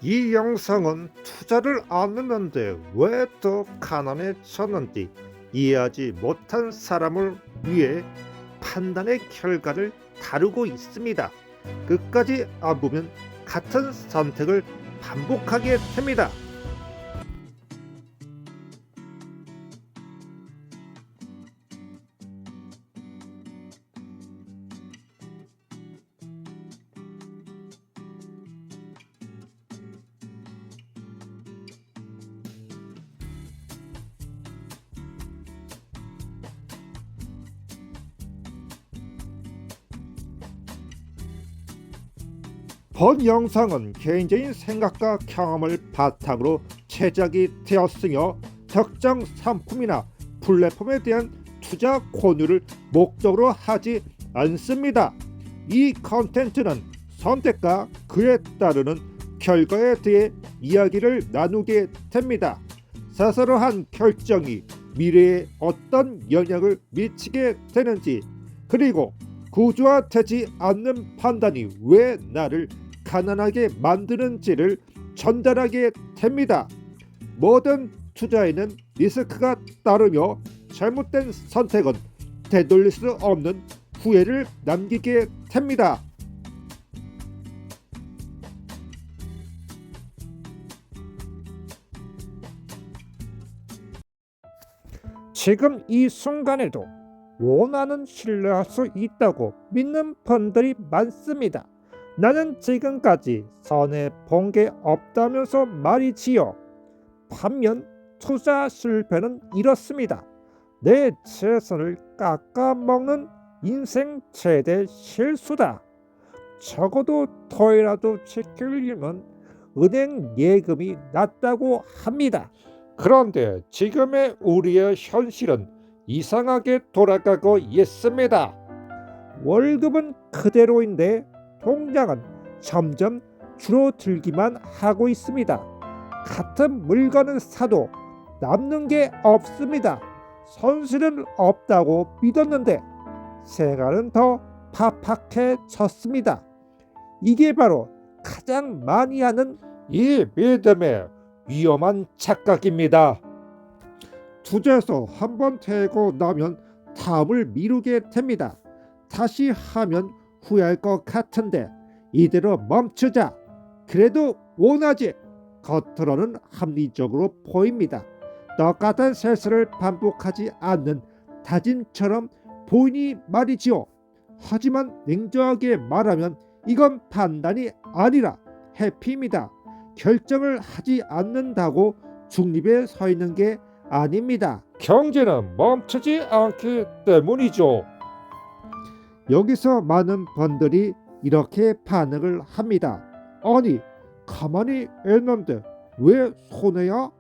이 영상은 투자를 안 했는데 왜 더 가난해졌는지 이해하지 못한 사람을 위해 판단의 결과를 다루고 있습니다. 끝까지 안 보면 같은 선택을 반복하게 됩니다. 본 영상은 개인적인 생각과 경험을 바탕으로 제작이 되었으며 특정 상품이나 플랫폼에 대한 투자 권유를 목적으로 하지 않습니다. 이 컨텐츠는 선택과 그에 따르는 결과에 대해 이야기를 나누게 됩니다. 스스로 한 결정이 미래에 어떤 영향을 미치게 되는지, 그리고 구조화되지 않는 판단이 왜 나를 가난하게 만드는지를 전달하게 됩니다. 모든 투자에는 리스크가 따르며 잘못된 선택은 되돌릴 수 없는 후회를 남기게 됩니다. 지금 이 순간에도 원하는 신뢰할 수 있다고 믿는 분들이 많습니다. 나는 지금까지 손해본 게 없다면서 말이지요. 반면 투자 실패는 이렇습니다. 내 재산을 깎아먹는 인생 최대 실수다. 적어도 더이라도 지키려면 은행 예금이 낫다고 합니다. 그런데 지금의 우리의 현실은 이상하게 돌아가고 있습니다. 월급은 그대로인데 통장은 점점 줄어들기만 하고 있습니다. 같은 물건을 사도 남는 게 없습니다. 손실은 없다고 믿었는데 생활은 더 팍팍해졌습니다. 이게 바로 가장 많이 하는 이 믿음의 위험한 착각입니다. 투자에서 한번 되고 나면 다음을 미루게 됩니다. 다시 하면 후회할 것 같은데 이대로 멈추자. 그래도 원하지. 겉으로는 합리적으로 보입니다. 똑같은 실수를 반복하지 않는 다짐처럼 보이니 말이지요. 하지만 냉정하게 말하면 이건 판단이 아니라 회피입니다. 결정을 하지 않는다고 중립에 서 있는 게 아닙니다. 경제는 멈추지 않기 때문이죠. 여기서 많은 분들이 이렇게 반응을 합니다. 아니, 가만히 있는데 왜 손해야?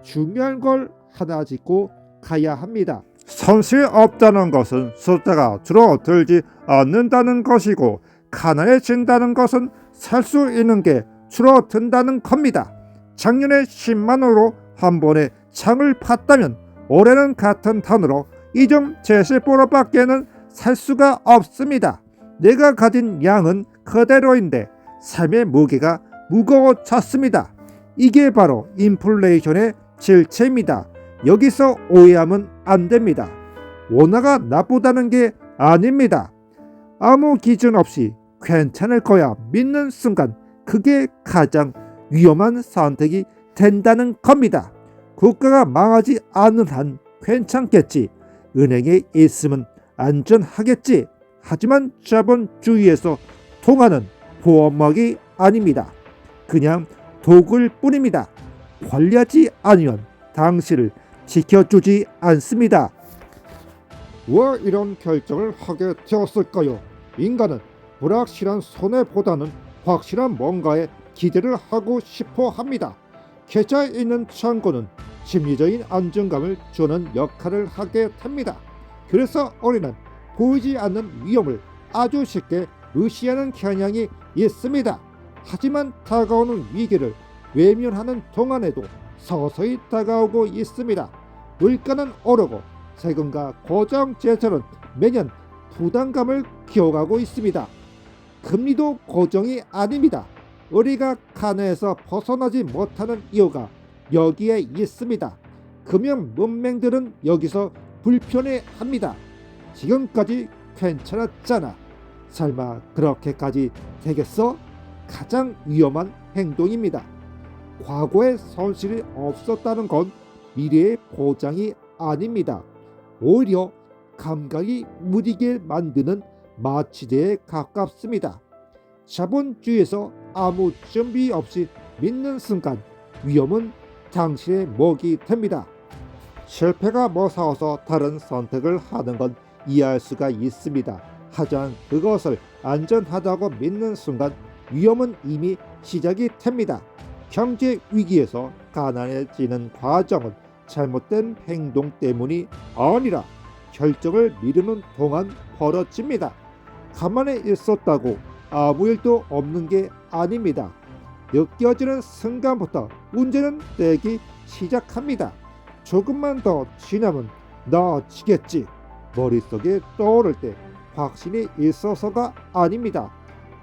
중요한 걸 하나 짚고 가야 합니다. 손실 없다는 것은 숫자가 줄어들지 않는다는 것이고, 가난해진다는 것은 살 수 있는 게 줄어든다는 겁니다. 작년에 10만원으로 한 번에 장을 팠다면 올해는 같은 돈으로 2.70%밖에는 살 수가 없습니다. 내가 가진 양은 그대로인데 삶의 무게가 무거워졌습니다. 이게 바로 인플레이션의 질체입니다. 여기서 오해하면 안 됩니다. 원화가 나쁘다는 게 아닙니다. 아무 기준 없이 괜찮을 거야 믿는 순간 그게 가장 위험한 선택이 된다는 겁니다. 국가가 망하지 않는 한 괜찮겠지. 은행에 있으면 안전하겠지. 하지만 자본주의에서 통하는 보험막이 아닙니다. 그냥 도구일 뿐입니다. 관리하지 않으면 당신을 지켜주지 않습니다. 왜 이런 결정을 하게 되었을까요? 인간은 불확실한 손해보다는 확실한 뭔가에 기대를 하고 싶어 합니다. 계좌에 있는 창고는 심리적인 안정감을 주는 역할을 하게 됩니다. 그래서 우리는 보이지 않는 위험을 아주 쉽게 무시하는 경향이 있습니다. 하지만 다가오는 위기를 외면하는 동안에도 서서히 다가오고 있습니다. 물가는 오르고 세금과 고정제세는 매년 부담감을 키워가고 있습니다. 금리도 고정이 아닙니다. 우리가 가난에서 벗어나지 못하는 이유가 여기에 있습니다. 금융 문맹들은 여기서 불편해합니다. 지금까지 괜찮았잖아. 설마 그렇게까지 되겠어? 가장 위험한 행동입니다. 과거에 손실이 없었다는 건 미래의 보장이 아닙니다. 오히려 감각이 무디게 만드는 마취제에 가깝습니다. 자본주의에서 아무 준비 없이 믿는 순간 위험은 당신의 목이 됩니다. 실패가 무서워서 다른 선택을 하는 건 이해할 수가 있습니다. 하지만 그것을 안전하다고 믿는 순간 위험은 이미 시작이 됩니다. 경제 위기에서 가난해지는 과정은 잘못된 행동 때문이 아니라 결정을 미루는 동안 벌어집니다. 가만히 있었다고 아무 일도 없는 게 아닙니다. 느껴지는 순간부터 문제는 되기 시작합니다. 조금만 더 지나면 나아지겠지. 머릿속에 떠오를 때 확신이 있어서가 아닙니다.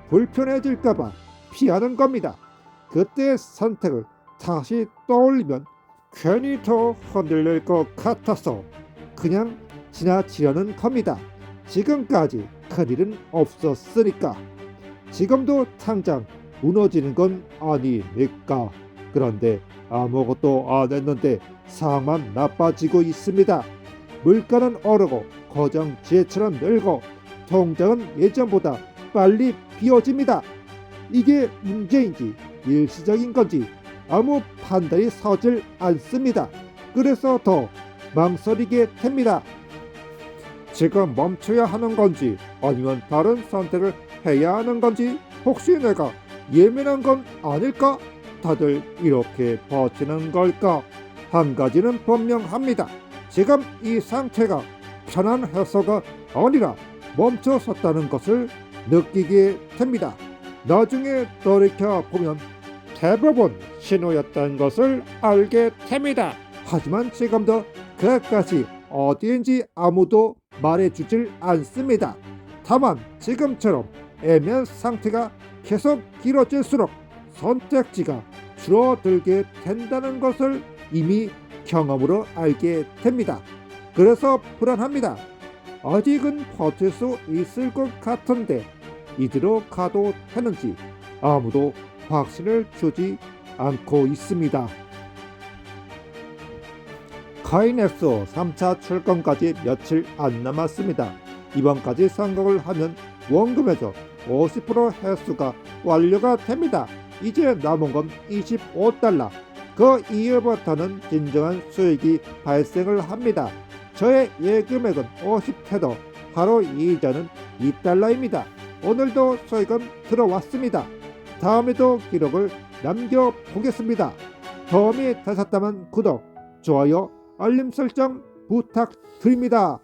불편해질까봐 피하는 겁니다. 그때의 선택을 다시 떠올리면 괜히 더 흔들릴 것 같아서 그냥 지나치려는 겁니다. 지금까지 큰일은 없었으니까. 지금도 당장 무너지는 건 아니니까. 그런데 아무것도 안 했는데 상황만 나빠지고 있습니다. 물가는 오르고 고정지혜처럼 늘고 통장은 예전보다 빨리 비워집니다. 이게 문제인지 일시적인 건지 아무 판단이 서질 않습니다. 그래서 더 망설이게 됩니다. 지금 멈춰야 하는 건지 아니면 다른 선택을 해야 하는 건지, 혹시 내가 예민한 건 아닐까? 다들 이렇게 버티는 걸까? 한 가지는 분명합니다. 지금 이 상태가 편안해서가 아니라 멈춰섰다는 것을 느끼게 됩니다. 나중에 돌이켜보면 대부분 신호였던 것을 알게 됩니다. 하지만 지금도 그것이 어디인지 아무도 말해주질 않습니다. 다만 지금처럼 애매한 상태가 계속 길어질수록 선택지가 줄어들게 된다는 것을 이미 경험으로 알게 됩니다. 그래서 불안합니다. 아직은 버틸 수 있을 것 같은데 이대로 가도 되는지 아무도 확신을 주지 않고 있습니다. 카이넥스 3차 출범까지 며칠 안 남았습니다. 이번까지 성공을 하면 원금에서 50% 회수가 완료가 됩니다. 이제 남은 건 25달러. 그 이후부터는 진정한 수익이 발생을 합니다. 저의 예금액은 50테더, 하루 이자는 2달러입니다. 오늘도 수익은 들어왔습니다. 다음에도 기록을 남겨보겠습니다. 도움이 되셨다면 구독, 좋아요, 알림 설정 부탁드립니다.